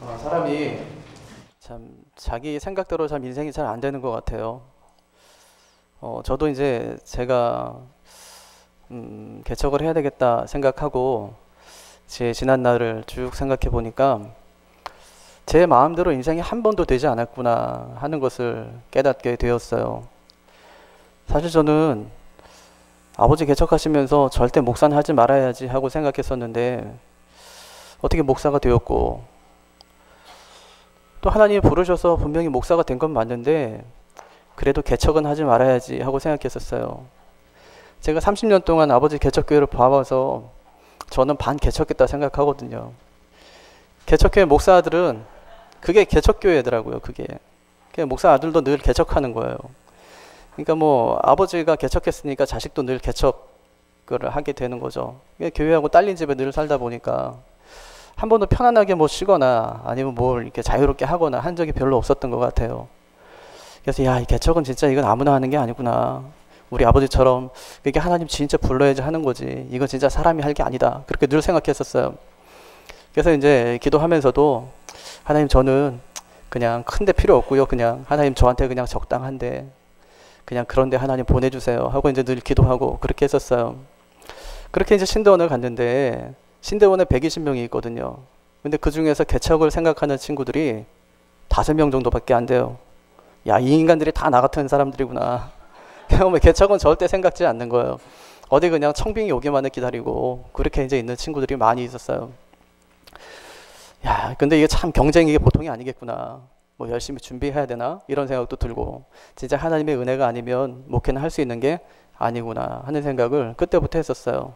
사람이 참 자기 생각대로 참 인생이 잘 안 되는 것 같아요. 저도 이제 제가 개척을 해야 되겠다 생각하고 제 지난 날을 쭉 생각해 보니까 제 마음대로 인생이 한 번도 되지 않았구나 하는 것을 깨닫게 되었어요. 사실 저는 아버지 개척하시면서 절대 목사는 하지 말아야지 하고 생각했었는데 어떻게 목사가 되었고, 또 하나님이 부르셔서 분명히 목사가 된 건 맞는데 그래도 개척은 하지 말아야지 하고 생각했었어요. 제가 30년 동안 아버지 개척교회를 봐와서 저는 반개척했다 생각하거든요. 개척교회 목사들은 그게 개척교회더라고요. 그게 목사 아들도 늘 개척하는 거예요. 그러니까 뭐 아버지가 개척했으니까 자식도 늘 개척을 하게 되는 거죠. 교회하고 딸린 집에 늘 살다 보니까 한 번도 편안하게 뭐 쉬거나 아니면 뭘 이렇게 자유롭게 하거나 한 적이 별로 없었던 것 같아요. 그래서 야, 이 개척은 진짜 이건 아무나 하는 게 아니구나. 우리 아버지처럼 그게 하나님 진짜 불러야지 하는 거지. 이건 진짜 사람이 할 게 아니다. 그렇게 늘 생각했었어요. 그래서 이제 기도하면서도 하나님, 저는 그냥 큰데 필요 없고요. 그냥 하나님 저한테 그냥 적당한데 그냥 그런데 하나님 보내주세요 하고 이제 늘 기도하고 그렇게 했었어요. 그렇게 이제 신대원을 갔는데 신대원에 120명이 있거든요. 근데 그 중에서 개척을 생각하는 친구들이 5명 정도밖에 안 돼요. 야, 이 인간들이 다 나 같은 사람들이구나. 개척은 절대 생각지 않는 거예요. 어디 그냥 청빙이 오기만을 기다리고 그렇게 이제 있는 친구들이 많이 있었어요. 야, 근데 이게 참 경쟁이 이게 보통이 아니겠구나. 뭐 열심히 준비해야 되나? 이런 생각도 들고 진짜 하나님의 은혜가 아니면 목회는 할 수 있는 게 아니구나 하는 생각을 그때부터 했었어요.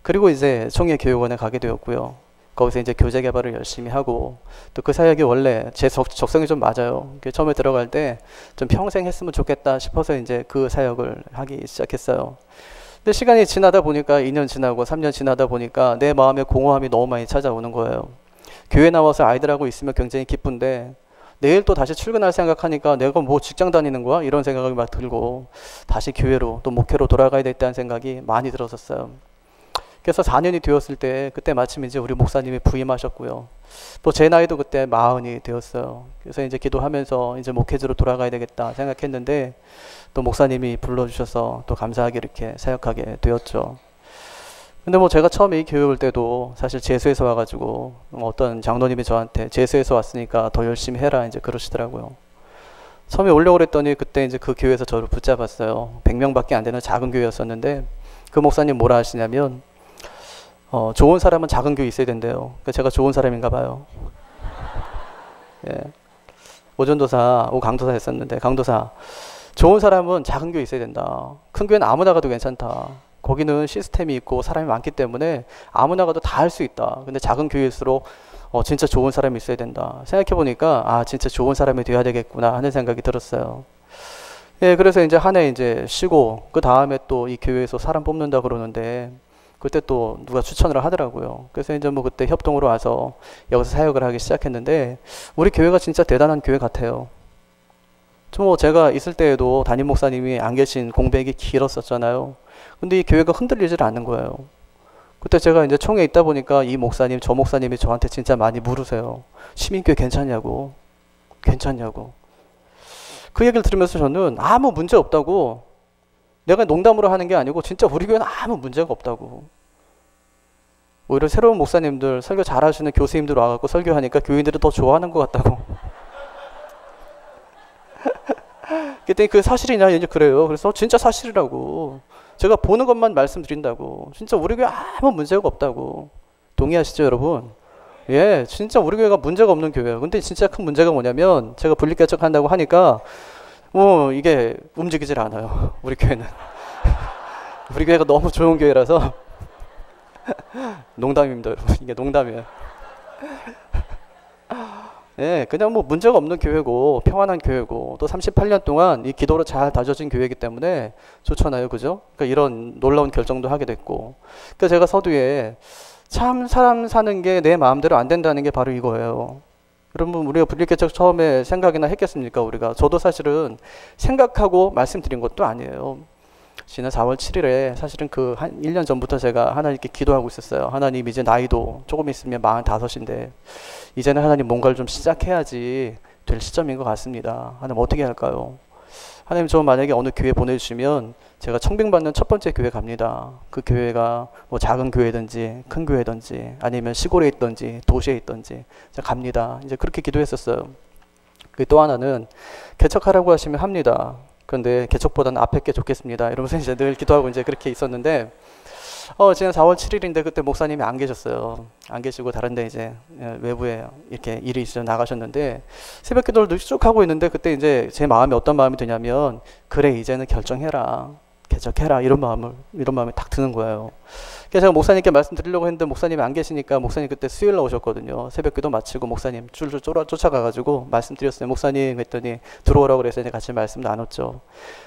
그리고 이제 총회교육원에 가게 되었고요. 거기서 이제 교재 개발을 열심히 하고, 또 그 사역이 원래 제 적성이 좀 맞아요. 처음에 들어갈 때 좀 평생 했으면 좋겠다 싶어서 이제 그 사역을 하기 시작했어요. 근데 시간이 지나다 보니까 2년 지나고 3년 지나다 보니까 내 마음에 공허함이 너무 많이 찾아오는 거예요. 교회 나와서 아이들하고 있으면 굉장히 기쁜데 내일 또 다시 출근할 생각하니까 내가 뭐 직장 다니는 거야? 이런 생각이 막 들고 다시 교회로 또 목회로 돌아가야 되겠다는 생각이 많이 들었었어요. 그래서 4년이 되었을 때 그때 마침 이제 우리 목사님이 부임하셨고요. 또 제 나이도 그때 40이 되었어요. 그래서 이제 기도하면서 이제 목회지로 돌아가야 되겠다 생각했는데 또 목사님이 불러주셔서 또 감사하게 이렇게 사역하게 되었죠. 근데 뭐 제가 처음에 이 교회 올 때도 사실 재수에서 와가지고 어떤 장로님이 저한테 재수에서 왔으니까 더 열심히 해라 이제 그러시더라고요. 처음에 오려고 그랬더니 그때 이제 그 교회에서 저를 붙잡았어요. 100명밖에 안 되는 작은 교회였었는데 그 목사님 뭐라 하시냐면 좋은 사람은 작은 교회 있어야 된대요. 그러니까 제가 좋은 사람인가 봐요. 예. 오전도사, 강도사 했었는데 강도사, 좋은 사람은 작은 교회 있어야 된다. 큰 교회는 아무나 가도 괜찮다. 거기는 시스템이 있고 사람이 많기 때문에 아무나 가도 다 할 수 있다. 근데 작은 교회일수록 진짜 좋은 사람이 있어야 된다. 생각해보니까 아, 진짜 좋은 사람이 돼야 되겠구나 하는 생각이 들었어요. 예, 그래서 이제 한 해 이제 쉬고 그 다음에 또 이 교회에서 사람 뽑는다 그러는데 그때 또 누가 추천을 하더라고요. 그래서 이제 뭐 그때 협동으로 와서 여기서 사역을 하기 시작했는데 우리 교회가 진짜 대단한 교회 같아요. 뭐 제가 있을 때에도 담임 목사님이 안 계신 공백이 길었었잖아요. 근데 이 교회가 흔들리질 않는 거예요. 그때 제가 이제 총회 있다 보니까 이 목사님, 저 목사님이 저한테 진짜 많이 물으세요. 시민교회 괜찮냐고. 괜찮냐고. 그 얘기를 들으면서 저는 아무 문제 없다고, 내가 농담으로 하는 게 아니고 진짜 우리 교회는 아무 문제가 없다고. 오히려 새로운 목사님들, 설교 잘하시는 교수님들 와갖고 설교하니까 교인들이 더 좋아하는 것 같다고. 그때 그 사실이냐 이제 그래요. 그래서 진짜 사실이라고. 제가 보는 것만 말씀드린다고. 진짜 우리 교회 아무 문제가 없다고. 동의하시죠, 여러분? 예, 진짜 우리 교회가 문제가 없는 교회예요. 근데 진짜 큰 문제가 뭐냐면 제가 분리개척한다고 하니까 뭐 이게 움직이질 않아요. 우리 교회는. 우리 교회가 너무 좋은 교회라서. 농담입니다, 여러분. 이게 농담이에요. 예, 그냥 뭐 문제가 없는 교회고 평안한 교회고 또 38년 동안 이 기도로 잘 다져진 교회이기 때문에 좋잖아요, 그죠? 그러니까 이런 놀라운 결정도 하게 됐고. 그러니까 제가 서두에 참 사람 사는 게 내 마음대로 안 된다는 게 바로 이거예요. 여러분, 우리가 분리개척 처음에 생각이나 했겠습니까? 우리가 저도 사실은 생각하고 말씀드린 것도 아니에요. 지난 4월 7일에 사실은 그 한 1년 전부터 제가 하나님께 기도하고 있었어요. 하나님, 이제 나이도 조금 있으면 45인데 이제는 하나님 뭔가를 좀 시작해야지 될 시점인 것 같습니다. 하나님 어떻게 할까요? 하나님, 저 만약에 어느 교회 보내주시면 제가 청빙받는 첫 번째 교회 갑니다. 그 교회가 뭐 작은 교회든지 큰 교회든지 아니면 시골에 있든지 도시에 있든지 제가 갑니다. 이제 그렇게 기도했었어요. 그 또 하나는 개척하라고 하시면 합니다. 그런데 개척보다는 앞에 게 좋겠습니다. 이러면서 이제 늘 기도하고 이제 그렇게 있었는데 지난 4월 7일인데 그때 목사님이 안 계셨어요. 안 계시고 다른데 이제 외부에 이렇게 일이 있어 나가셨는데 새벽 기도를 쭉 하고 있는데 그때 이제 제 마음이 어떤 마음이 드냐면 그래 이제는 결정해라. 개척해라. 이런 마음이 딱 드는 거예요. 그래서 제가 목사님께 말씀드리려고 했는데 목사님이 안 계시니까 목사님 그때 수요일 날 오셨거든요. 새벽 기도 마치고 목사님 줄줄 쫓아가가지고 말씀드렸어요. 목사님 했더니 들어오라고 그래서 이제 같이 말씀 나눴죠.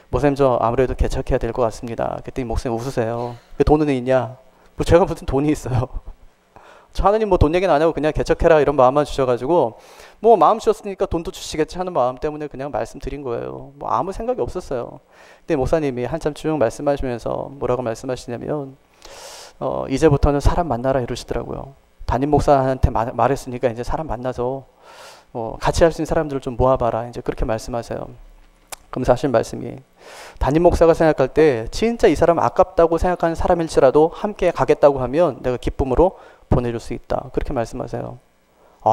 목사님, 저 아무래도 개척해야 될 것 같습니다. 그랬더니 목사님 웃으세요. 왜 돈은 있냐? 뭐 제가 무슨 돈이 있어요. 저 하나님 뭐 돈 얘기는 안 하고 그냥 개척해라 이런 마음만 주셔가지고 뭐 마음 주셨으니까 돈도 주시겠지 하는 마음 때문에 그냥 말씀드린 거예요. 뭐 아무 생각이 없었어요. 근데 목사님이 한참 쭉 말씀하시면서 뭐라고 말씀하시냐면 이제부터는 사람 만나라 이러시더라고요. 담임 목사한테 말했으니까 이제 사람 만나서 같이 할 수 있는 사람들을 좀 모아봐라. 이제 그렇게 말씀하세요. 그러면서 하신 말씀이 담임 목사가 생각할 때 진짜 이 사람 아깝다고 생각하는 사람일지라도 함께 가겠다고 하면 내가 기쁨으로 보내줄 수 있다. 그렇게 말씀하세요.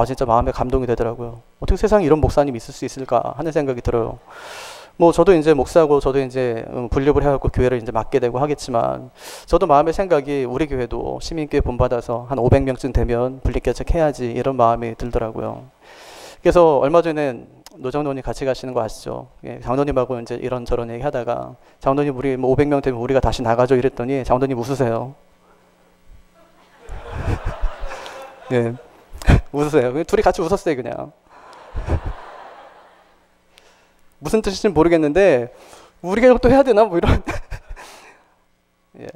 진짜 마음에 감동이 되더라고요. 어떻게 세상에 이런 목사님이 있을 수 있을까 하는 생각이 들어요. 뭐 저도 이제 목사고 저도 이제 분립을 해갖고 교회를 이제 맡게 되고 하겠지만 저도 마음의 생각이 우리 교회도 시민교회 본받아서 한 500명쯤 되면 분립개척해야지 이런 마음이 들더라고요. 그래서 얼마 전에 노장로님 같이 가시는 거 아시죠? 예, 장로님하고 이제 이런저런 얘기 하다가 장로님 우리 뭐 500명 되면 우리가 다시 나가죠 이랬더니 장로님 웃으세요. 네. 웃으세요. 둘이 같이 웃었어요 그냥. 무슨 뜻인지 모르겠는데 우리가 또 해야 되나 뭐 이런. 예.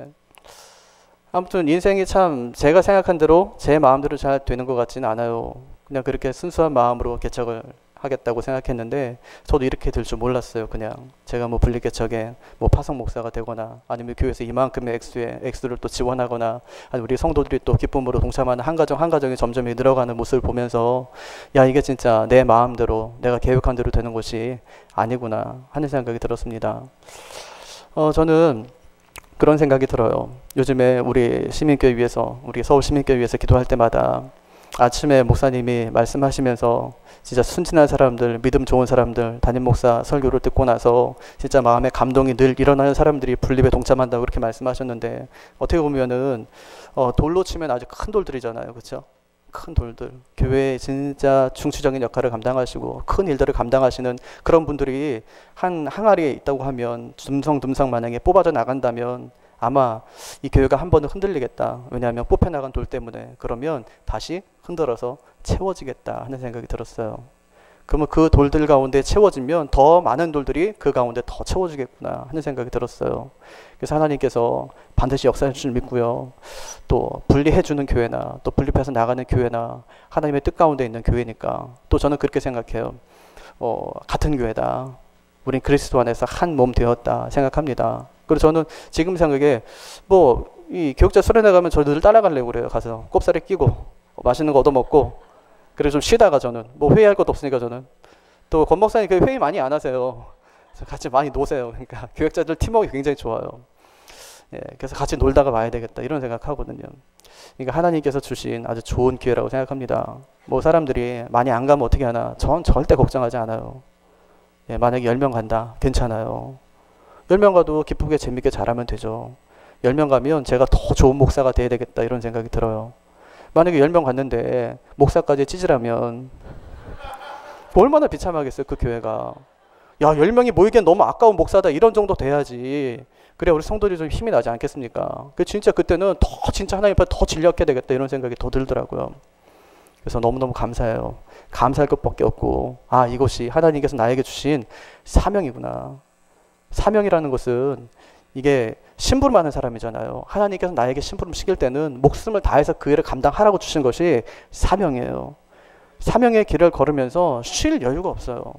아무튼 인생이 참 제가 생각한 대로 제 마음대로 잘 되는 것 같지는 않아요. 그냥 그렇게 순수한 마음으로 개척을 하겠다고 생각했는데 저도 이렇게 될 줄 몰랐어요. 그냥 제가 뭐 분립개척에 뭐 파송 목사가 되거나 아니면 교회에서 이만큼의 액수를 또 지원하거나 아니면 우리 성도들이 또 기쁨으로 동참하는 한 가정 한 가정이 점점 늘어가는 모습을 보면서 야 이게 진짜 내 마음대로 내가 계획한 대로 되는 것이 아니구나 하는 생각이 들었습니다. 저는 그런 생각이 들어요. 요즘에 우리 시민교회 위해서 우리 서울 시민교회 위해서 기도할 때마다 아침에 목사님이 말씀하시면서 진짜 순진한 사람들, 믿음 좋은 사람들, 담임 목사 설교를 듣고 나서 진짜 마음에 감동이 늘 일어나는 사람들이 분립에 동참한다고 그렇게 말씀하셨는데 어떻게 보면은 돌로 치면 아주 큰 돌들이잖아요. 그렇죠? 큰 돌들. 교회에 진짜 중추적인 역할을 감당하시고 큰 일들을 감당하시는 그런 분들이 한 항아리에 있다고 하면 듬성듬성 만약에 뽑아져 나간다면 아마 이 교회가 한 번은 흔들리겠다. 왜냐하면 뽑혀나간 돌 때문에. 그러면 다시 흔들어서 채워지겠다 하는 생각이 들었어요. 그러면 그 돌들 가운데 채워지면 더 많은 돌들이 그 가운데 더 채워지겠구나 하는 생각이 들었어요. 그래서 하나님께서 반드시 역사해 줄 줄 믿고요. 또 분리해 주는 교회나 또 분립해서 나가는 교회나 하나님의 뜻 가운데 있는 교회니까 또 저는 그렇게 생각해요. 같은 교회다. 우린 그리스도 안에서 한 몸 되었다 생각합니다. 그리고 저는 지금 생각에 이 교육자 수련회 가면 저 늘 따라가려고 그래요. 가서 꼽사리 끼고 맛있는 거 얻어먹고 그래서 좀 쉬다가 저는 회의할 것도 없으니까 저는 또 권 목사님 그 회의 많이 안 하세요. 그래서 같이 많이 노세요. 그러니까 교육자들 팀워크가 굉장히 좋아요. 예, 그래서 같이 놀다가 와야 되겠다 이런 생각하거든요. 그러니까 하나님께서 주신 아주 좋은 기회라고 생각합니다. 뭐 사람들이 많이 안 가면 어떻게 하나 전 절대 걱정하지 않아요. 예, 만약에 10명 간다 괜찮아요. 10명 가도 기쁘게 재밌게 잘하면 되죠. 10명 가면 제가 더 좋은 목사가 돼야 되겠다 이런 생각이 들어요. 만약에 10명 갔는데 목사까지 찌질하면 얼마나 비참하겠어요 그 교회가. 야 10명이 모이기엔 너무 아까운 목사다 이런 정도 돼야지. 그래 우리 성도들이 좀 힘이 나지 않겠습니까? 진짜 그때는 더 진짜 하나님 앞에 더 진력해야 되겠다 이런 생각이 더 들더라고요. 그래서 너무너무 감사해요. 감사할 것밖에 없고 이것이 하나님께서 나에게 주신 사명이구나. 사명이라는 것은 이게 심부름하는 사람이잖아요. 하나님께서 나에게 심부름 시킬 때는 목숨을 다해서 그 일을 감당하라고 주신 것이 사명이에요. 사명의 길을 걸으면서 쉴 여유가 없어요.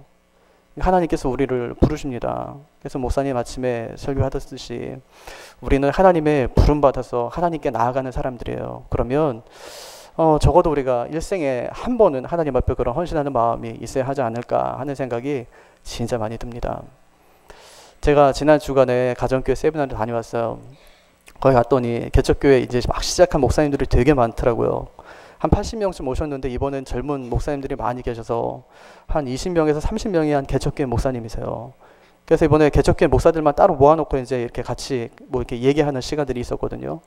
하나님께서 우리를 부르십니다. 그래서 목사님 아침에 설교하셨듯이 우리는 하나님의 부름받아서 하나님께 나아가는 사람들이에요. 그러면 적어도 우리가 일생에 한 번은 하나님 앞에 그런 헌신하는 마음이 있어야 하지 않을까 하는 생각이 진짜 많이 듭니다. 제가 지난 주간에 가정교회 세미나를 다녀왔어요. 거기 갔더니 개척교회 이제 막 시작한 목사님들이 되게 많더라고요. 한 80명쯤 오셨는데 이번엔 젊은 목사님들이 많이 계셔서 한 20명에서 30명이 한 개척교회 목사님이세요. 그래서 이번에 개척교회 목사들만 따로 모아놓고 이제 이렇게 같이 뭐 이렇게 얘기하는 시간들이 있었거든요.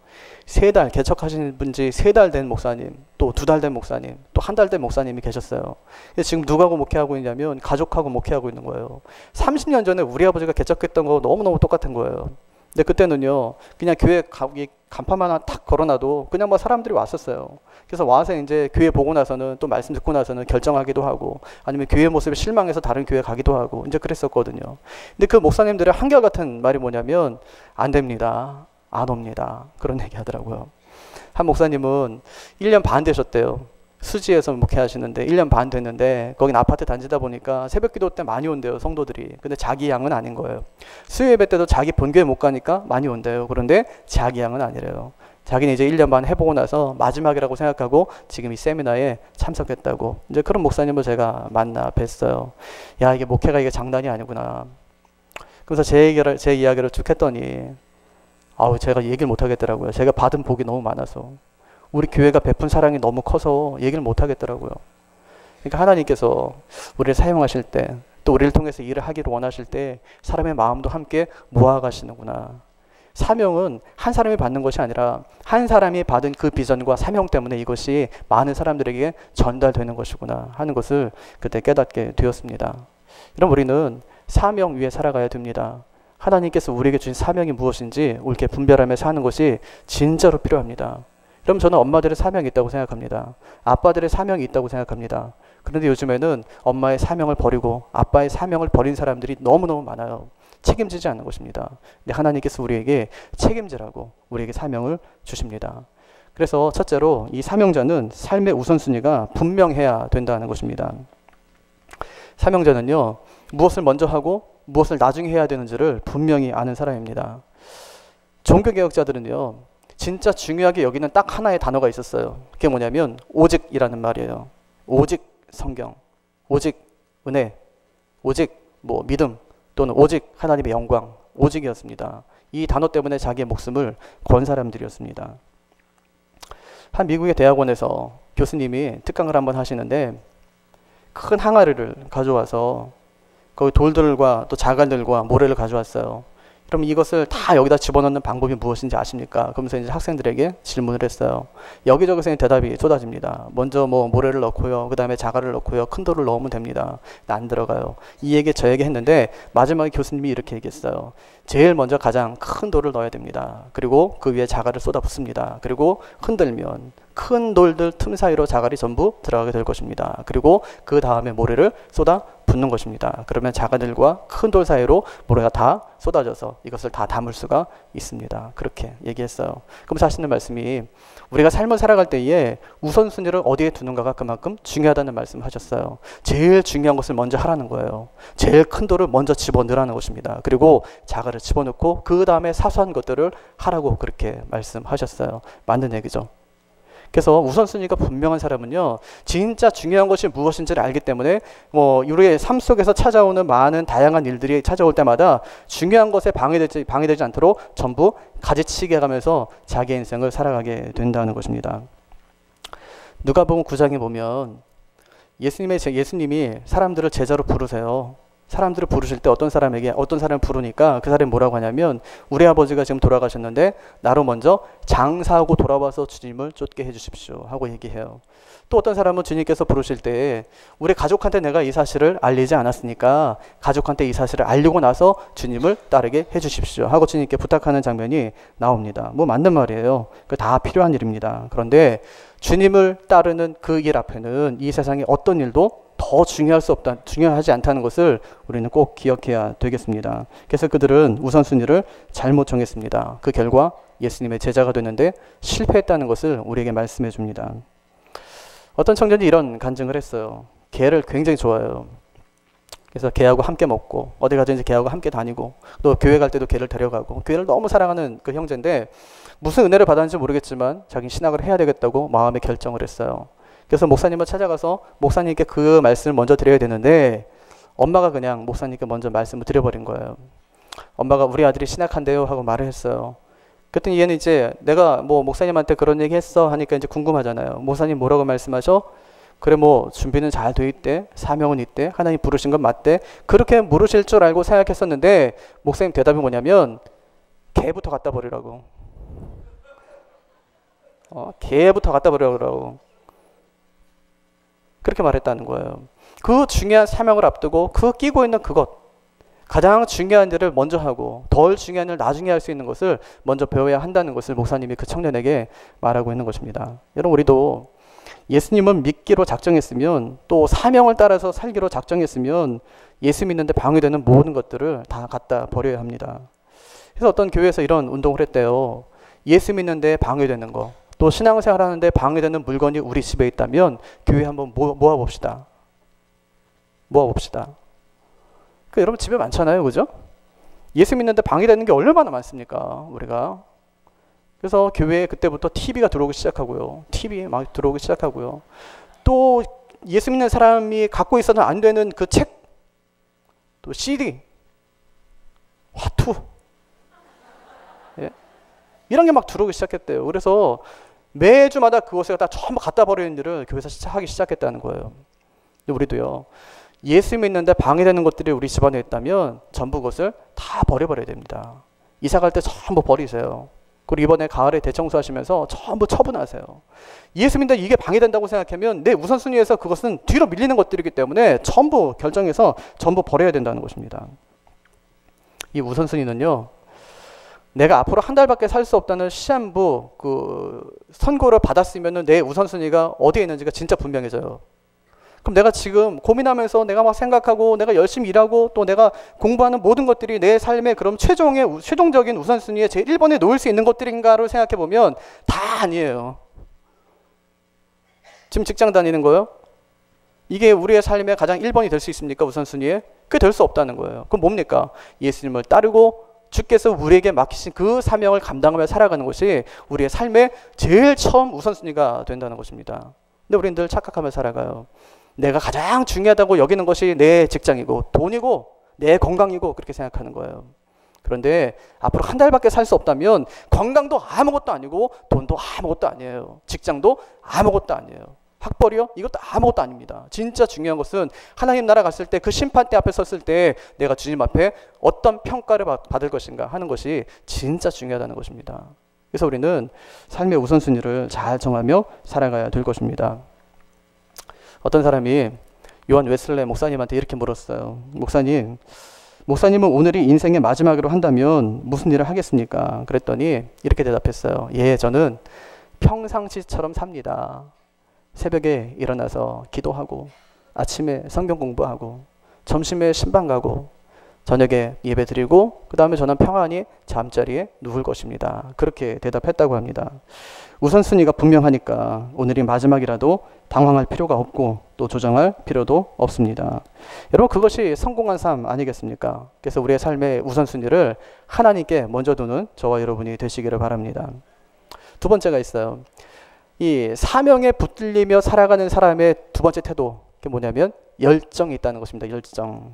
3달 개척하신 분지 3달 된 목사님, 또 2달 된 목사님, 또 1달 된 목사님이 계셨어요. 지금 누구하고 목회하고 있냐면 가족하고 목회하고 있는 거예요. 30년 전에 우리 아버지가 개척했던 거 너무너무 똑같은 거예요. 근데 그때는요, 그냥 교회 가기 간판만 하나 탁 걸어놔도 그냥 뭐 사람들이 왔었어요. 그래서 와서 이제 교회 보고 나서는 또 말씀 듣고 나서는 결정하기도 하고 아니면 교회 모습에 실망해서 다른 교회 가기도 하고 이제 그랬었거든요. 근데 그 목사님들의 한결같은 말이 뭐냐면 안 됩니다. 안 옵니다. 그런 얘기 하더라고요. 한 목사님은 1년 반 되셨대요. 수지에서 목회하시는데 1년 반 됐는데 거긴 아파트 단지다 보니까 새벽 기도 때 많이 온대요, 성도들이. 근데 자기 양은 아닌 거예요. 수요 예배 때도 자기 본교회 못 가니까 많이 온대요. 그런데 자기 양은 아니래요. 자기는 이제 1년 반 해보고 나서 마지막이라고 생각하고 지금 이 세미나에 참석했다고. 이제 그런 목사님을 제가 만나 뵀어요. 야, 이게 목회가 이게 장난이 아니구나. 그래서 제 이야기를 쭉 했더니 제가 얘기를 못 하겠더라고요. 제가 받은 복이 너무 많아서. 우리 교회가 베푼 사랑이 너무 커서 얘기를 못 하겠더라고요. 그러니까 하나님께서 우리를 사용하실 때, 또 우리를 통해서 일을 하기를 원하실 때 사람의 마음도 함께 모아가시는구나. 사명은 한 사람이 받는 것이 아니라 한 사람이 받은 그 비전과 사명 때문에 이것이 많은 사람들에게 전달되는 것이구나 하는 것을 그때 깨닫게 되었습니다. 그럼 우리는 사명 위에 살아가야 됩니다. 하나님께서 우리에게 주신 사명이 무엇인지 옳게 분별하며 사는 것이 진짜로 필요합니다. 그럼 저는 엄마들의 사명이 있다고 생각합니다. 아빠들의 사명이 있다고 생각합니다. 그런데 요즘에는 엄마의 사명을 버리고 아빠의 사명을 버린 사람들이 너무너무 많아요. 책임지지 않는 것입니다. 근데 하나님께서 우리에게 책임지라고 우리에게 사명을 주십니다. 그래서 첫째로 이 사명자는 삶의 우선순위가 분명해야 된다는 것입니다. 사명자는요, 무엇을 먼저 하고 무엇을 나중에 해야 되는지를 분명히 아는 사람입니다. 종교개혁자들은요, 진짜 중요하게 여기는 딱 하나의 단어가 있었어요. 그게 뭐냐면 오직이라는 말이에요. 오직 성경, 오직 은혜, 오직 믿음, 또는 오직 하나님의 영광, 오직이었습니다. 이 단어 때문에 자기의 목숨을 건 사람들이었습니다. 한 미국의 대학원에서 교수님이 특강을 한번 하시는데 큰 항아리를 가져와서 거기 돌들과 또 자갈들과 모래를 가져왔어요. 그럼 이것을 다 여기다 집어넣는 방법이 무엇인지 아십니까? 그러면서 이제 학생들에게 질문을 했어요. 여기저기서 대답이 쏟아집니다. 먼저 모래를 넣고요. 그 다음에 자갈을 넣고요. 큰 돌을 넣으면 됩니다. 안 들어가요. 이 얘기 저에게 했는데 마지막에 교수님이 이렇게 얘기했어요. 제일 먼저 가장 큰 돌을 넣어야 됩니다. 그리고 그 위에 자갈을 쏟아 붓습니다. 그리고 흔들면 큰 돌들 틈 사이로 자갈이 전부 들어가게 될 것입니다. 그리고 그 다음에 모래를 쏟아 붓는 것입니다. 그러면 자갈들과 큰 돌 사이로 모래가 다 쏟아져서 이것을 다 담을 수가 있습니다. 그렇게 얘기했어요. 그러면서 하시는 말씀이 우리가 삶을 살아갈 때에 우선순위를 어디에 두는가가 그만큼 중요하다는 말씀을 하셨어요. 제일 중요한 것을 먼저 하라는 거예요. 제일 큰 돌을 먼저 집어넣으라는 것입니다. 그리고 자갈을 집어넣고 그 다음에 사소한 것들을 하라고 그렇게 말씀하셨어요. 맞는 얘기죠. 그래서 우선순위가 분명한 사람은요, 진짜 중요한 것이 무엇인지를 알기 때문에 우리의 삶 속에서 찾아오는 많은 다양한 일들이 찾아올 때마다 중요한 것에 방해되지 않도록 전부 가지치기 가면서 자기 인생을 살아가게 된다는 것입니다. 누가복음 9장에 보면 예수님이 사람들을 제자로 부르세요. 사람들을 부르실 때 어떤 사람을 부르니까 그 사람이 뭐라고 하냐면 우리 아버지가 지금 돌아가셨는데 나로 먼저 장사하고 돌아와서 주님을 쫓게 해주십시오 하고 얘기해요. 또 어떤 사람은 주님께서 부르실 때 우리 가족한테 내가 이 사실을 알리지 않았으니까 가족한테 이 사실을 알리고 나서 주님을 따르게 해주십시오 하고 주님께 부탁하는 장면이 나옵니다. 맞는 말이에요. 그 다 필요한 일입니다. 그런데 주님을 따르는 그 일 앞에는 이 세상의 어떤 일도 더 중요하지 않다는 것을 우리는 꼭 기억해야 되겠습니다. 그래서 그들은 우선순위를 잘못 정했습니다. 그 결과 예수님의 제자가 됐는데 실패했다는 것을 우리에게 말씀해 줍니다. 어떤 청년이 이런 간증을 했어요. 개를 굉장히 좋아해요. 그래서 걔하고 함께 먹고 어디 가든지 걔하고 함께 다니고 또 교회 갈 때도 걔를 데려가고 교회를 너무 사랑하는 그 형제인데 무슨 은혜를 받았는지 모르겠지만 자기 신학을 해야 되겠다고 마음에 결정을 했어요. 그래서 목사님을 찾아가서 목사님께 그 말씀을 먼저 드려야 되는데 엄마가 그냥 목사님께 먼저 말씀을 드려버린 거예요. 엄마가 우리 아들이 신학한대요 하고 말을 했어요. 그랬더니 얘는 이제 내가 뭐 목사님한테 그런 얘기 했어 하니까 이제 궁금하잖아요. 목사님 뭐라고 말씀하셔? 그래 뭐 준비는 잘 돼 있대. 사명은 있대. 하나님 부르신 건 맞대. 그렇게 물으실 줄 알고 생각했었는데 목사님 대답이 뭐냐면 개부터 갖다 버리라고. 개부터 갖다 버리라고. 그렇게 말했다는 거예요. 그 중요한 사명을 앞두고 그 끼고 있는 그것 가장 중요한 일을 먼저 하고 덜 중요한 일을 나중에 할 수 있는 것을 먼저 배워야 한다는 것을 목사님이 그 청년에게 말하고 있는 것입니다. 여러분 우리도 예수님을 믿기로 작정했으면 또 사명을 따라서 살기로 작정했으면 예수 믿는데 방해되는 모든 것들을 다 갖다 버려야 합니다. 그래서 어떤 교회에서 이런 운동을 했대요. 예수 믿는데 방해되는 거 또 신앙생활 하는데 방해되는 물건이 우리 집에 있다면 교회 한번 모아봅시다. 그 여러분 집에 많잖아요, 그죠? 예수 믿는데 방해되는 게 얼마나 많습니까, 우리가? 그래서 교회에 그때부터 TV가 들어오기 시작하고요. TV 막 들어오기 시작하고요. 또 예수 믿는 사람이 갖고 있어서는 안 되는 그 책, 또 CD, 화투, 예? 이런 게 막 들어오기 시작했대요. 그래서 매주마다 그것을 다 전부 갖다 버리는 일을 교회에서 하기 시작했다는 거예요. 우리도요. 예수 믿는데 방해되는 것들이 우리 집안에 있다면 전부 그것을 다 버려버려야 됩니다. 이사 갈 때 전부 버리세요. 그리고 이번에 가을에 대청소하시면서 전부 처분하세요. 예수 믿는데 이게 방해된다고 생각하면 내 우선순위에서 그것은 뒤로 밀리는 것들이기 때문에 전부 결정해서 전부 버려야 된다는 것입니다. 이 우선순위는요. 내가 앞으로 한 달밖에 살 수 없다는 시한부 그 선고를 받았으면 내 우선순위가 어디에 있는지가 진짜 분명해져요. 그럼 내가 지금 고민하면서 내가 막 생각하고 내가 열심히 일하고 또 내가 공부하는 모든 것들이 내 삶의 그럼 최종적인 우선순위에 제 1번에 놓을 수 있는 것들인가를 생각해 보면 다 아니에요. 지금 직장 다니는 거요? 이게 우리의 삶의 가장 1번이 될 수 있습니까? 우선순위에? 그게 될 수 없다는 거예요. 그럼 뭡니까? 예수님을 따르고 주께서 우리에게 맡기신 그 사명을 감당하며 살아가는 것이 우리의 삶의 제일 처음 우선순위가 된다는 것입니다. 근데 우리는 늘 착각하며 살아가요. 내가 가장 중요하다고 여기는 것이 내 직장이고 돈이고 내 건강이고 그렇게 생각하는 거예요. 그런데 앞으로 한 달밖에 살 수 없다면 건강도 아무것도 아니고 돈도 아무것도 아니에요. 직장도 아무것도 아니에요. 학벌이요? 이것도 아무것도 아닙니다. 진짜 중요한 것은 하나님 나라 갔을 때 그 심판대 앞에 섰을 때 내가 주님 앞에 어떤 평가를 받을 것인가 하는 것이 진짜 중요하다는 것입니다. 그래서 우리는 삶의 우선순위를 잘 정하며 살아가야 될 것입니다. 어떤 사람이 요한 웨슬레 목사님한테 이렇게 물었어요. 목사님은 오늘이 인생의 마지막으로 한다면 무슨 일을 하겠습니까? 그랬더니 이렇게 대답했어요. 예, 저는 평상시처럼 삽니다. 새벽에 일어나서 기도하고 아침에 성경 공부하고 점심에 신방 가고 저녁에 예배 드리고 그 다음에 저는 평안히 잠자리에 누울 것입니다. 그렇게 대답했다고 합니다. 우선순위가 분명하니까 오늘이 마지막이라도 당황할 필요가 없고 또 조정할 필요도 없습니다. 여러분 그것이 성공한 삶 아니겠습니까? 그래서 우리의 삶의 우선순위를 하나님께 먼저 두는 저와 여러분이 되시기를 바랍니다. 두 번째가 있어요. 이 사명에 붙들리며 살아가는 사람의 두 번째 태도, 그게 뭐냐면 열정이 있다는 것입니다. 열정.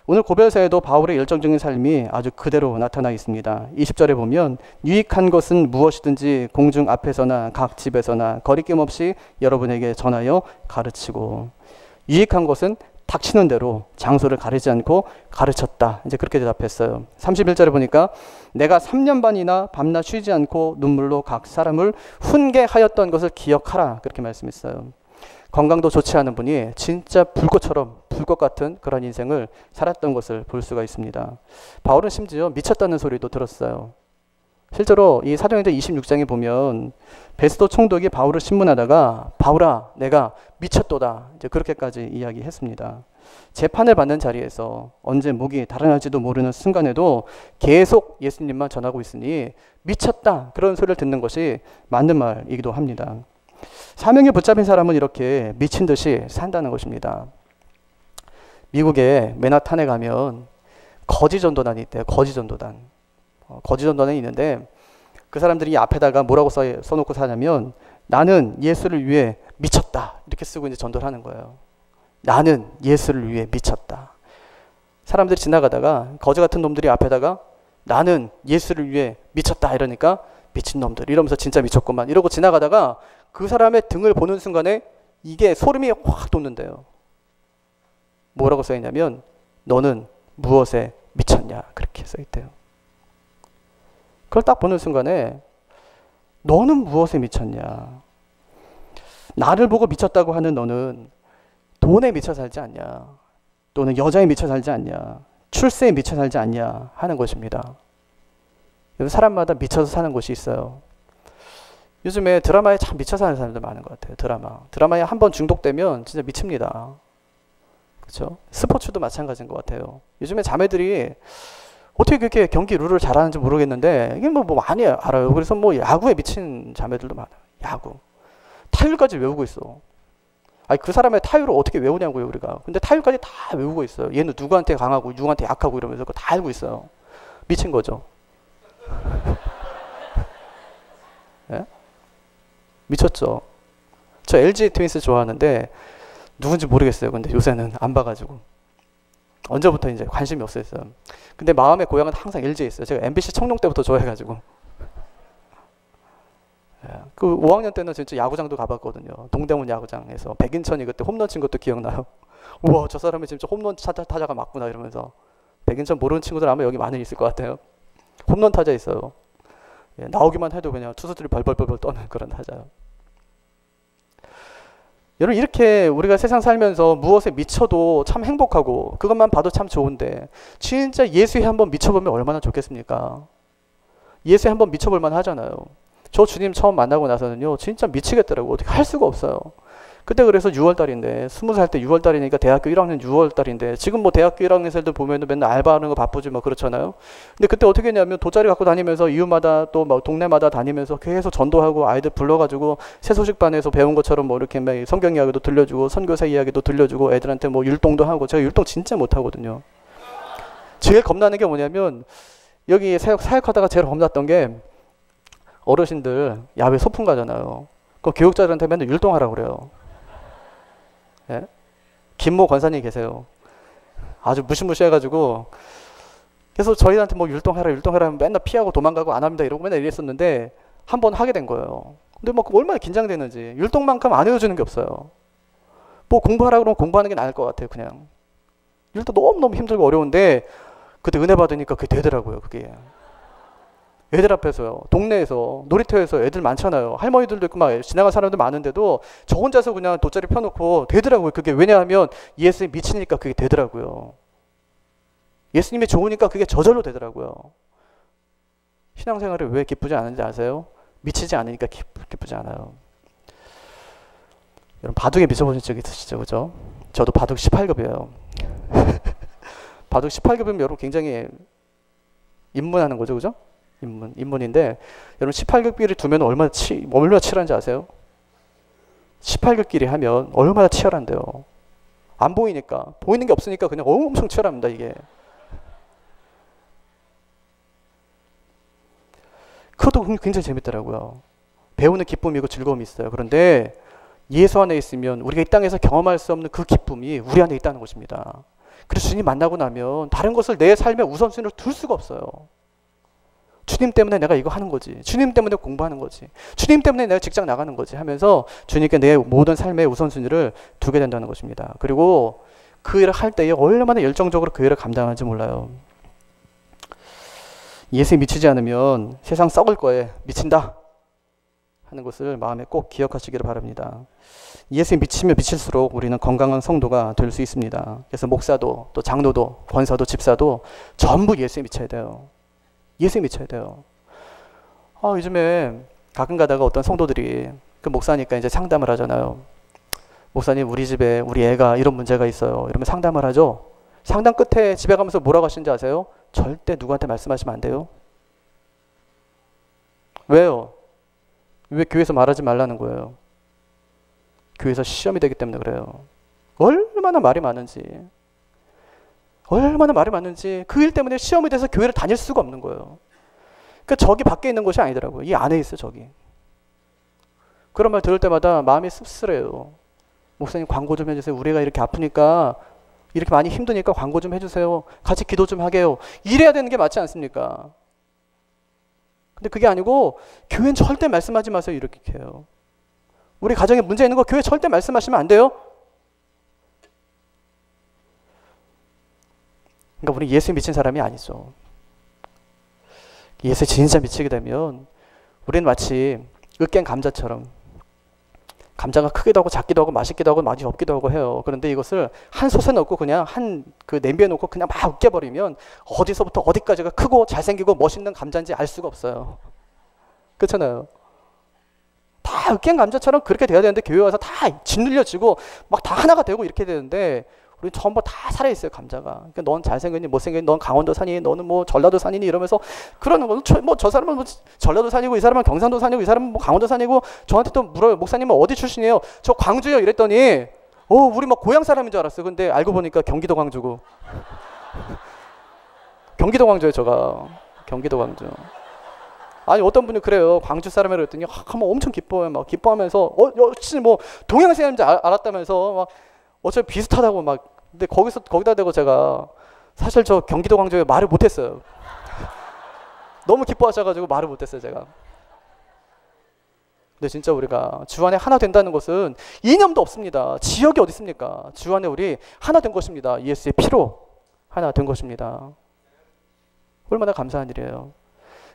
오늘 고별사에도 바울의 열정적인 삶이 아주 그대로 나타나 있습니다. 20절에 보면 유익한 것은 무엇이든지 공중 앞에서나 각 집에서나 거리낌 없이 여러분에게 전하여 가르치고, 유익한 것은 닥치는 대로 장소를 가리지 않고 가르쳤다. 이제 그렇게 대답했어요. 31절에 보니까 내가 3년 반이나 밤낮 쉬지 않고 눈물로 각 사람을 훈계하였던 것을 기억하라. 그렇게 말씀했어요. 건강도 좋지 않은 분이 진짜 불꽃 같은 그런 인생을 살았던 것을 볼 수가 있습니다. 바울은 심지어 미쳤다는 소리도 들었어요. 실제로 이 사도행전 26장에 보면 베스도 총독이 바울을 신문하다가 바울아 내가 미쳤도다 이제 그렇게까지 이야기했습니다. 재판을 받는 자리에서 언제 목이 달아날지도 모르는 순간에도 계속 예수님만 전하고 있으니 미쳤다 그런 소리를 듣는 것이 맞는 말이기도 합니다. 사명에 붙잡힌 사람은 이렇게 미친 듯이 산다는 것입니다. 미국의 맨하탄에 가면 거지 전도단이 있대요. 거지 전도단. 거지 전도단이 있는데 그 사람들이 앞에다가 뭐라고 써놓고 사냐면 나는 예수를 위해 미쳤다. 이렇게 쓰고 이제 전도를 하는 거예요. 나는 예수를 위해 미쳤다. 사람들이 지나가다가 거지 같은 놈들이 앞에다가 나는 예수를 위해 미쳤다 이러니까 미친놈들 이러면서 진짜 미쳤구만 이러고 지나가다가 그 사람의 등을 보는 순간에 이게 소름이 확 돋는데요. 뭐라고 써있냐면 너는 무엇에 미쳤냐 그렇게 써있대요. 그걸 딱 보는 순간에 너는 무엇에 미쳤냐. 나를 보고 미쳤다고 하는 너는 돈에 미쳐 살지 않냐. 또는 여자에 미쳐 살지 않냐. 출세에 미쳐 살지 않냐 하는 것입니다. 사람마다 미쳐서 사는 곳이 있어요. 요즘에 드라마에 참 미쳐 사는 사람들 많은 것 같아요. 드라마에 한번 중독되면 진짜 미칩니다. 그렇죠? 스포츠도 마찬가지인 것 같아요. 요즘에 자매들이 어떻게 그렇게 경기 룰을 잘하는지 모르겠는데 이게 뭐 많이 알아요. 그래서 뭐 야구에 미친 자매들도 많아요. 야구. 타율까지 외우고 있어. 아니 그 사람의 타율을 어떻게 외우냐고요 우리가. 근데 타율까지 다 외우고 있어요. 얘는 누구한테 강하고 누구한테 약하고 이러면서 그거 다 알고 있어요. 미친 거죠. 네? 미쳤죠. 저 LG 트윈스 좋아하는데 누군지 모르겠어요. 근데 요새는 안 봐가지고 언제부터 이제 관심이 없어졌어요. 근데 마음의 고향은 항상 LG에 있어요. 제가 MBC 청룡 때부터 좋아해가지고 그 5학년 때는 진짜 야구장도 가봤거든요. 동대문 야구장에서 백인천이 그때 홈런 친 것도 기억나요. 우와 저 사람이 진짜 홈런 타자가 맞구나 이러면서. 백인천 모르는 친구들 아마 여기 많이 있을 것 같아요. 홈런 타자 있어요. 예, 나오기만 해도 그냥 투수들이 벌벌벌 떠는 그런 타자요. 여러분 이렇게 우리가 세상 살면서 무엇에 미쳐도 참 행복하고 그것만 봐도 참 좋은데 진짜 예수에 한번 미쳐보면 얼마나 좋겠습니까? 예수에 한번 미쳐볼 만 하잖아요. 저 주님 처음 만나고 나서는요 진짜 미치겠더라고요. 어떻게 할 수가 없어요. 그때 그래서 6월달인데 20살 때 6월달이니까 대학교 1학년 6월달인데 지금 뭐 대학교 1학년생들 보면은 맨날 알바하는 거 바쁘지 뭐 그렇잖아요. 근데 그때 어떻게 했냐면 돗자리 갖고 다니면서 이웃마다 또 막 동네마다 다니면서 계속 전도하고 아이들 불러가지고 새소식반에서 배운 것처럼 뭐 이렇게 막 성경 이야기도 들려주고 선교사 이야기도 들려주고 애들한테 뭐 율동도 하고. 제가 율동 진짜 못하거든요. 제일 겁나는 게 뭐냐면 여기 사역하다가 제일 겁났던 게 어르신들 야외 소풍 가잖아요. 그 교육자들한테 맨날 율동하라고 그래요. 예? 김모 권사님 계세요. 아주 무시무시해가지고 그래서 저희한테 뭐 율동해라 하면 맨날 피하고 도망가고 안 합니다 이러고 맨날 이랬었는데 한번 하게 된 거예요. 근데 뭐 얼마나 긴장되는지. 율동만큼 안 해줘주는 게 없어요. 뭐 공부하라 그러면 공부하는 게 나을 것 같아요. 그냥 율동 너무너무 힘들고 어려운데 그때 은혜 받으니까 그게 되더라고요. 그게 애들 앞에서요. 동네에서 놀이터에서 애들 많잖아요. 할머니들도 있고 막 지나간 사람들 많은데도 저 혼자서 그냥 돗자리 펴놓고 되더라고요. 그게 왜냐하면 예수에 미치니까 그게 되더라고요. 예수님이 좋으니까 그게 저절로 되더라고요. 신앙생활이 왜 기쁘지 않은지 아세요? 미치지 않으니까 기쁘지 않아요. 여러분 바둑에 미쳐보신 적 있으시죠? 그죠? 저도 바둑 18급이에요. 바둑 18급이면 여러분 굉장히 입문하는 거죠. 그죠? 입문인데 여러분 18급끼리 두면 얼마나 치열한지 아세요? 18급끼리 하면 얼마나 치열한데요. 안 보이니까. 보이는 게 없으니까 그냥 엄청 치열합니다. 이게. 그것도 굉장히 재밌더라고요. 배우는 기쁨이고 즐거움이 있어요. 그런데 예수 안에 있으면 우리가 이 땅에서 경험할 수 없는 그 기쁨이 우리 안에 있다는 것입니다. 그래서 주님 만나고 나면 다른 것을 내 삶의 우선순위로 둘 수가 없어요. 주님 때문에 내가 이거 하는 거지. 주님 때문에 공부하는 거지. 주님 때문에 내가 직장 나가는 거지 하면서 주님께 내 모든 삶의 우선순위를 두게 된다는 것입니다. 그리고 그 일을 할 때에 얼마나 열정적으로 그 일을 감당하는지 몰라요. 예수에 미치지 않으면 세상 썩을 거에 미친다 하는 것을 마음에 꼭 기억하시기를 바랍니다. 예수에 미치면 미칠수록 우리는 건강한 성도가 될 수 있습니다. 그래서 목사도 또 장로도 권사도 집사도 전부 예수에 미쳐야 돼요. 예수에 미쳐야 돼요. 요즘에 가끔 가다가 어떤 성도들이 그 목사니까 이제 상담을 하잖아요. 목사님 우리 집에 우리 애가 이런 문제가 있어요. 이러면 상담을 하죠. 상담 끝에 집에 가면서 뭐라고 하시는지 아세요? 절대 누구한테 말씀하시면 안 돼요. 왜요? 왜 교회에서 말하지 말라는 거예요? 교회에서 시험이 되기 때문에 그래요. 얼마나 말이 많은지. 얼마나 말이 많은지 그 일 때문에 시험에 대해서 교회를 다닐 수가 없는 거예요. 그러니까 저기 밖에 있는 것이 아니더라고요. 이 안에 있어 저기. 그런 말 들을 때마다 마음이 씁쓸해요. 목사님 광고 좀 해주세요. 우리가 이렇게 아프니까 이렇게 많이 힘드니까 광고 좀 해주세요. 같이 기도 좀 하게요. 이래야 되는 게 맞지 않습니까? 근데 그게 아니고 교회는 절대 말씀하지 마세요. 이렇게 해요. 우리 가정에 문제 있는 거 교회 절대 말씀하시면 안 돼요. 그러니까 우리 예수에 미친 사람이 아니죠. 예수에 진짜 미치게 되면 우리는 마치 으깬 감자처럼 감자가 크기도 하고 작기도 하고 맛있기도 하고 맛이 없기도 하고 해요. 그런데 이것을 한 솥에 넣고 그냥 한 그 냄비에 넣고 그냥 막 으깨버리면 어디서부터 어디까지가 크고 잘생기고 멋있는 감자인지 알 수가 없어요. 그렇잖아요. 다 으깬 감자처럼 그렇게 돼야 되는데 교회 와서 다 짓눌려지고 막 다 하나가 되고 이렇게 되는데 우리 전부 다 살아있어요, 감자가. 그러니까 넌 잘생겼니, 못생겼니, 넌 강원도 산이니, 너는 뭐 전라도 산이니 이러면서 그러는 거는 뭐 저 사람은 뭐 전라도 산이고 이 사람은 경상도 산이고 이 사람은 뭐 강원도 산이고 저한테 또 물어요. 목사님은 어디 출신이에요? 저 광주요 이랬더니 우리 막 고향 사람인 줄 알았어요. 근데 알고 보니까 경기도 광주고. 경기도 광주예요, 저가. 경기도 광주. 아니 어떤 분이 그래요. 광주 사람이라고 했더니 뭐 엄청 기뻐요. 막 기뻐하면서 역시 뭐 동양 사람인 줄 알았다면서 막 어차피 비슷하다고 막. 근데 거기다 대고 제가 사실 저 경기도 광주에 말을 못했어요. 너무 기뻐하셔가지고 말을 못했어요, 제가. 근데 진짜 우리가 주 안에 하나 된다는 것은 이념도 없습니다. 지역이 어디 있습니까? 주 안에 우리 하나 된 것입니다. 예수의 피로 하나 된 것입니다. 얼마나 감사한 일이에요.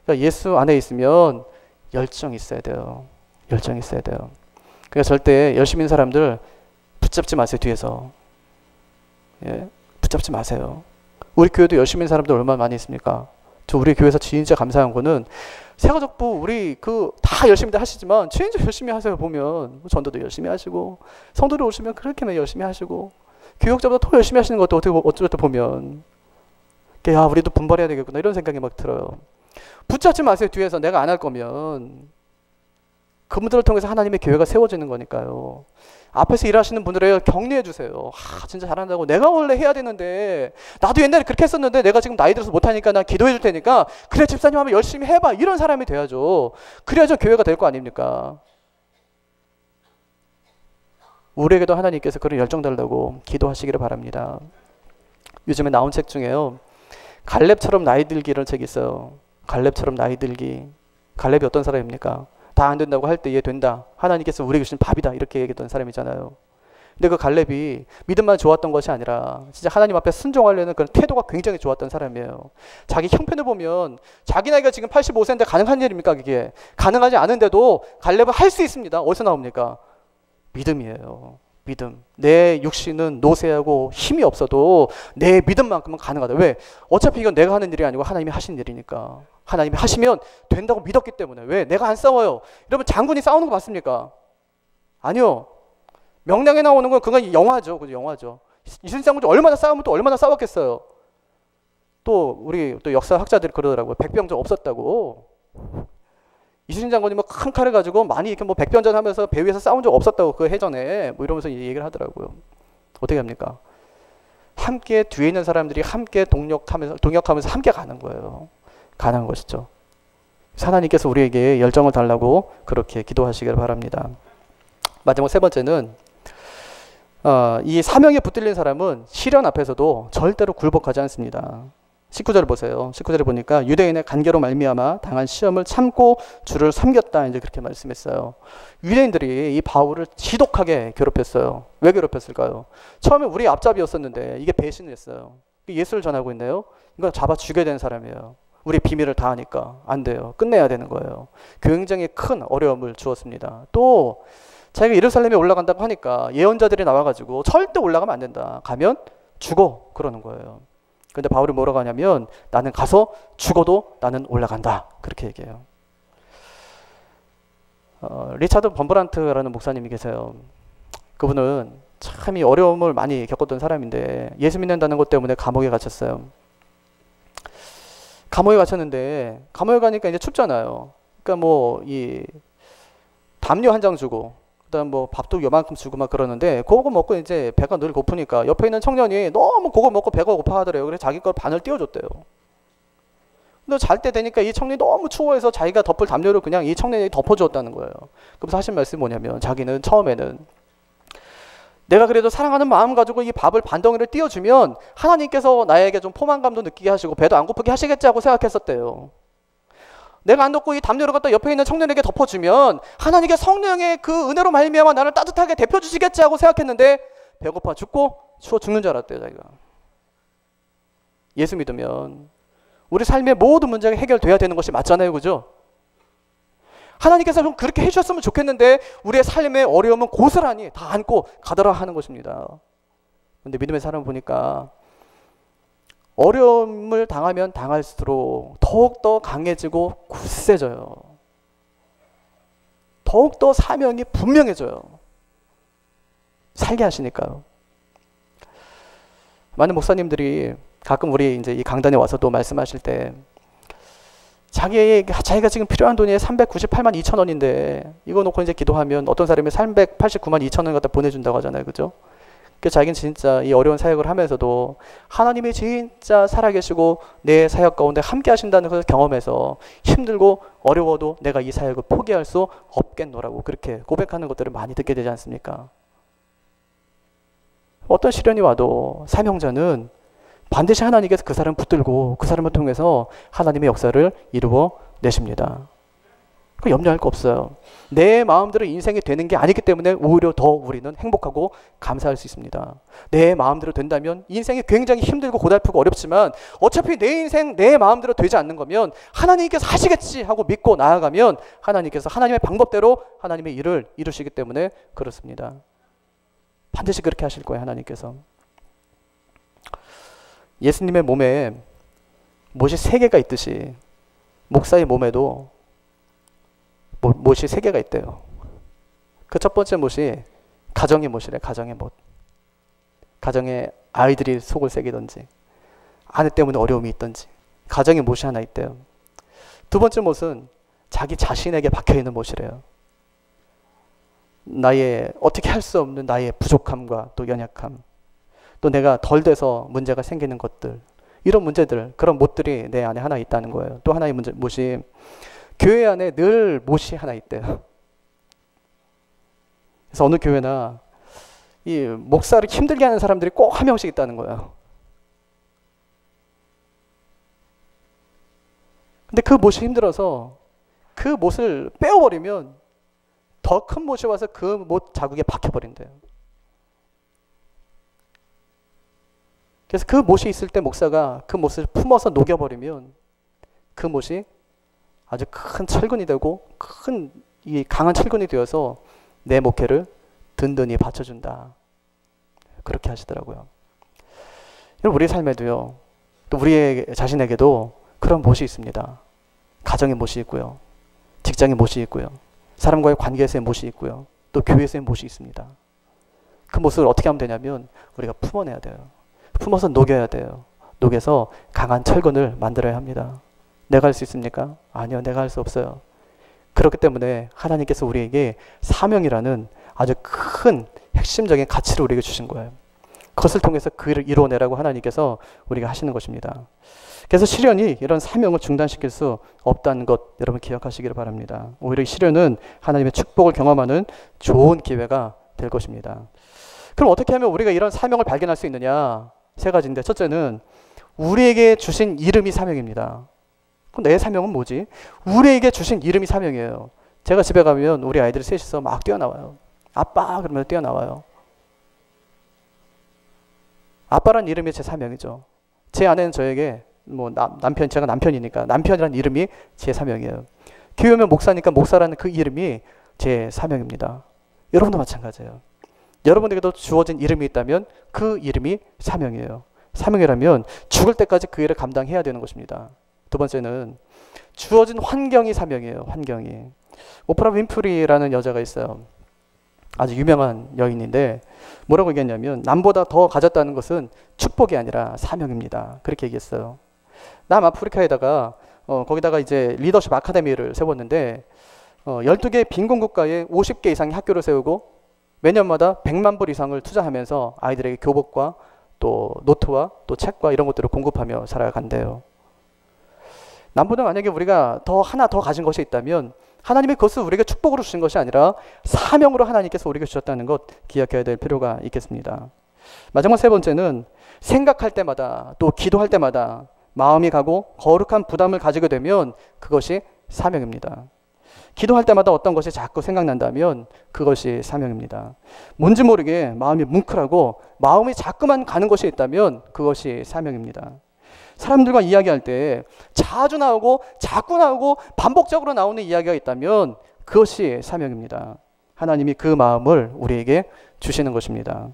그러니까 예수 안에 있으면 열정이 있어야 돼요. 열정이 있어야 돼요. 그러니까 절대 열심히 있는 사람들 붙잡지 마세요, 뒤에서. 예, 붙잡지 마세요. 우리 교회도 열심히 있는 사람들 얼마나 많이 있습니까? 저 우리 교회에서 진짜 감사한 거는 새가족부 우리 다 열심히들 하시지만 진짜 열심히 하세요. 보면 전도도 열심히 하시고 성도들 오시면 그렇게 열심히 하시고 교육자보다 더 열심히 하시는 것도 어쩔 때 보면 야 우리도 분발해야 되겠구나 이런 생각이 막 들어요. 붙잡지 마세요. 뒤에서 내가 안 할 거면 그분들을 통해서 하나님의 교회가 세워지는 거니까요. 앞에서 일하시는 분들에게 격려해 주세요. 진짜 잘한다고. 내가 원래 해야 되는데 나도 옛날에 그렇게 했었는데 내가 지금 나이 들어서 못하니까 나 기도해 줄 테니까 그래 집사님 하면 열심히 해봐. 이런 사람이 돼야죠. 그래야죠 교회가 될 거 아닙니까? 우리에게도 하나님께서 그런 열정 달라고 기도하시기를 바랍니다. 요즘에 나온 책 중에요. 갈렙처럼 나이 들기 이런 책이 있어요. 갈렙처럼 나이 들기. 갈렙이 어떤 사람입니까? 다 안 된다고 할 때 얘 된다. 하나님께서 우리에게 주신 밥이다. 이렇게 얘기했던 사람이잖아요. 근데 그 갈렙이 믿음만 좋았던 것이 아니라 진짜 하나님 앞에 순종하려는 그런 태도가 굉장히 좋았던 사람이에요. 자기 형편을 보면 자기 나이가 지금 85세인데 가능한 일입니까? 그게 가능하지 않은데도 갈렙은 할 수 있습니다. 어디서 나옵니까? 믿음이에요. 믿음. 내 육신은 노쇠하고 힘이 없어도 내 믿음만큼은 가능하다. 왜? 어차피 이건 내가 하는 일이 아니고 하나님이 하신 일이니까. 하나님이 하시면 된다고 믿었기 때문에. 왜? 내가 안 싸워요. 여러분 장군이 싸우는 거 봤습니까? 아니요. 명량에 나오는 건 그건 영화죠. 그죠? 영화죠. 이순신 장군이 얼마나 싸우면 또 얼마나 싸웠겠어요. 또 우리 또 역사학자들이 그러더라고요. 백병전 없었다고. 이순신 장군이 뭐 큰 칼을 가지고 많이 이렇게 뭐 백병전 하면서 배 위에서 싸운 적 없었다고 그 해전에 뭐 이러면서 얘기를 하더라고요. 어떻게 합니까? 함께 뒤에 있는 사람들이 함께 동역하면서 함께 가는 거예요. 가능한 것이죠. 하나님께서 우리에게 열정을 달라고 그렇게 기도하시길 바랍니다. 마지막 세 번째는 이 사명에 붙들린 사람은 시련 앞에서도 절대로 굴복하지 않습니다. 19절 보세요. 19절에 보니까 유대인의 관계로 말미암아 당한 시험을 참고 주를 섬겼다. 이제 그렇게 말씀했어요. 유대인들이 이 바울을 지독하게 괴롭혔어요. 왜 괴롭혔을까요? 처음에 우리 앞잡이였었는데 이게 배신을 했어요. 예수를 전하고 있네요. 이거 잡아 죽여야 되는 사람이에요. 우리 비밀을 다 하니까 안 돼요. 끝내야 되는 거예요. 굉장히 큰 어려움을 주었습니다. 또 자기가 예루살렘에 올라간다고 하니까 예언자들이 나와가지고 절대 올라가면 안 된다. 가면 죽어. 그러는 거예요. 근데 바울이 뭐라고 하냐면 나는 가서 죽어도 나는 올라간다. 그렇게 얘기해요. 리차드 범브란트라는 목사님이 계세요. 그분은 참 이 어려움을 많이 겪었던 사람인데 예수 믿는다는 것 때문에 감옥에 갇혔어요. 감옥에 갇혔는데 감옥에 가니까 이제 춥잖아요. 그러니까 뭐 이 담요 한 장 주고 그다음 뭐 밥도 요만큼 주고 막 그러는데 그거 먹고 이제 배가 늘 고프니까 옆에 있는 청년이 너무 그거 먹고 배가 고파 하더래요. 그래서 자기 걸 반을 띄워줬대요. 근데 잘 때 되니까 이 청년이 너무 추워해서 자기가 덮을 담요를 그냥 이 청년이 덮어주었다는 거예요. 그래서 하신 말씀이 뭐냐면 자기는 처음에는 내가 그래도 사랑하는 마음 가지고 이 밥을 반덩이를 띄워주면 하나님께서 나에게 좀 포만감도 느끼게 하시고 배도 안 고프게 하시겠지 하고 생각했었대요. 내가 안 덮고 이 담요를 갖다 옆에 있는 청년에게 덮어주면 하나님의 성령의 그 은혜로 말미암아 나를 따뜻하게 데펴주시겠지 하고 생각했는데 배고파 죽고 추워 죽는 줄 알았대요. 자기가. 예수 믿으면 우리 삶의 모든 문제가 해결돼야 되는 것이 맞잖아요. 그죠? 하나님께서 좀 그렇게 해주셨으면 좋겠는데 우리의 삶의 어려움은 고스란히 다 안고 가더라 하는 것입니다. 근데 믿음의 사람 보니까 어려움을 당하면 당할수록 더욱더 강해지고 굳세져요. 더욱더 사명이 분명해져요. 살게 하시니까요. 많은 목사님들이 가끔 우리 이제 이 강단에 와서 또 말씀하실 때 자기가 지금 필요한 돈이 398만 2천 원인데 이거 놓고 이제 기도하면 어떤 사람이 389만 2천 원 갖다 보내준다고 하잖아요. 그죠? 그래서 자기는 진짜 이 어려운 사역을 하면서도 하나님이 진짜 살아계시고 내 사역 가운데 함께 하신다는 것을 경험해서 힘들고 어려워도 내가 이 사역을 포기할 수 없겠노라고 그렇게 고백하는 것들을 많이 듣게 되지 않습니까? 어떤 시련이 와도 사명자는 반드시 하나님께서 그 사람을 붙들고 그 사람을 통해서 하나님의 역사를 이루어 내십니다. 그 염려할 거 없어요. 내 마음대로 인생이 되는 게 아니기 때문에 오히려 더 우리는 행복하고 감사할 수 있습니다. 내 마음대로 된다면 인생이 굉장히 힘들고 고달프고 어렵지만 어차피 내 인생 내 마음대로 되지 않는 거면 하나님께서 하시겠지 하고 믿고 나아가면 하나님께서 하나님의 방법대로 하나님의 일을 이루시기 때문에 그렇습니다. 반드시 그렇게 하실 거예요. 하나님께서. 예수님의 몸에 못이 3개가 있듯이 목사의 몸에도 못이 3개가 있대요. 그 첫 번째 못이 가정의 못이래. 가정의 못. 가정에 아이들이 속을 새기든지 아내 때문에 어려움이 있든지 가정의 못이 하나 있대요. 두 번째 못은 자기 자신에게 박혀있는 못이래요. 나의 어떻게 할 수 없는 나의 부족함과 또 연약함, 또 내가 덜 돼서 문제가 생기는 것들, 이런 문제들, 그런 못들이 내 안에 하나 있다는 거예요. 또 하나의 못이 교회 안에 늘 못이 하나 있대요. 그래서 어느 교회나 이 목사를 힘들게 하는 사람들이 꼭 한 명씩 있다는 거예요. 근데 그 못이 힘들어서 그 못을 빼어버리면 더 큰 못이 와서 그 못 자국에 박혀버린대요. 그래서 그 못이 있을 때 목사가 그 못을 품어서 녹여버리면 그 못이 아주 큰 철근이 되고 큰 이 강한 철근이 되어서 내 목회를 든든히 받쳐준다. 그렇게 하시더라고요. 우리 삶에도요. 또 우리 자신에게도 그런 못이 있습니다. 가정의 못이 있고요. 직장의 못이 있고요. 사람과의 관계에서의 못이 있고요. 또 교회에서의 못이 있습니다. 그 못을 어떻게 하면 되냐면 우리가 품어내야 돼요. 품어서 녹여야 돼요. 녹여서 강한 철근을 만들어야 합니다. 내가 할 수 있습니까? 아니요. 내가 할 수 없어요. 그렇기 때문에 하나님께서 우리에게 사명이라는 아주 큰 핵심적인 가치를 우리에게 주신 거예요. 그것을 통해서 그 일을 이루어내라고 하나님께서 우리가 하시는 것입니다. 그래서 시련이 이런 사명을 중단시킬 수 없다는 것 여러분 기억하시기를 바랍니다. 오히려 이 시련은 하나님의 축복을 경험하는 좋은 기회가 될 것입니다. 그럼 어떻게 하면 우리가 이런 사명을 발견할 수 있느냐? 3가지인데 첫째는 우리에게 주신 이름이 사명입니다. 그럼 내 사명은 뭐지? 우리에게 주신 이름이 사명이에요. 제가 집에 가면 우리 아이들이 셋이서 막 뛰어나와요. 아빠 그러면 뛰어나와요. 아빠란 이름이 제 사명이죠. 제 아내는 저에게 제가 남편이니까 남편이라는 이름이 제 사명이에요. 교회 오면 목사니까 목사라는 그 이름이 제 사명입니다. 여러분도 마찬가지예요. 여러분에게도 주어진 이름이 있다면 그 이름이 사명이에요. 사명이라면 죽을 때까지 그 일을 감당해야 되는 것입니다. 두 번째는 주어진 환경이 사명이에요. 환경이. 오프라 윈프리라는 여자가 있어요. 아주 유명한 여인인데 뭐라고 얘기했냐면 남보다 더 가졌다는 것은 축복이 아니라 사명입니다. 그렇게 얘기했어요. 남아프리카에다가 거기다가 이제 리더십 아카데미를 세웠는데 12개 빈곤 국가에 50개 이상의 학교를 세우고 매년마다 100만 불 이상을 투자하면서 아이들에게 교복과 또 노트와 또 책과 이런 것들을 공급하며 살아간대요. 남보다 만약에 우리가 하나 더 가진 것이 있다면 하나님이 그것을 우리에게 축복으로 주신 것이 아니라 사명으로 하나님께서 우리에게 주셨다는 것 기억해야 될 필요가 있겠습니다. 마지막 세 번째는 생각할 때마다 또 기도할 때마다 마음이 가고 거룩한 부담을 가지게 되면 그것이 사명입니다. 기도할 때마다 어떤 것이 자꾸 생각난다면 그것이 사명입니다. 뭔지 모르게 마음이 뭉클하고 마음이 자꾸만 가는 것이 있다면 그것이 사명입니다. 사람들과 이야기할 때 자주 나오고 자꾸 나오고 반복적으로 나오는 이야기가 있다면 그것이 사명입니다. 하나님이 그 마음을 우리에게 주시는 것입니다.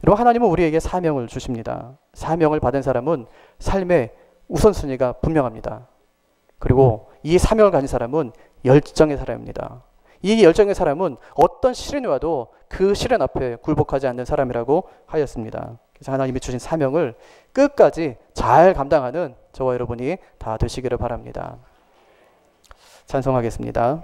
여러분, 하나님은 우리에게 사명을 주십니다. 사명을 받은 사람은 삶의 우선순위가 분명합니다. 그리고 이 사명을 가진 사람은 열정의 사람입니다. 이 열정의 사람은 어떤 시련이 와도 그 시련 앞에 굴복하지 않는 사람이라고 하였습니다. 그래서 하나님이 주신 사명을 끝까지 잘 감당하는 저와 여러분이 다 되시기를 바랍니다. 찬송하겠습니다.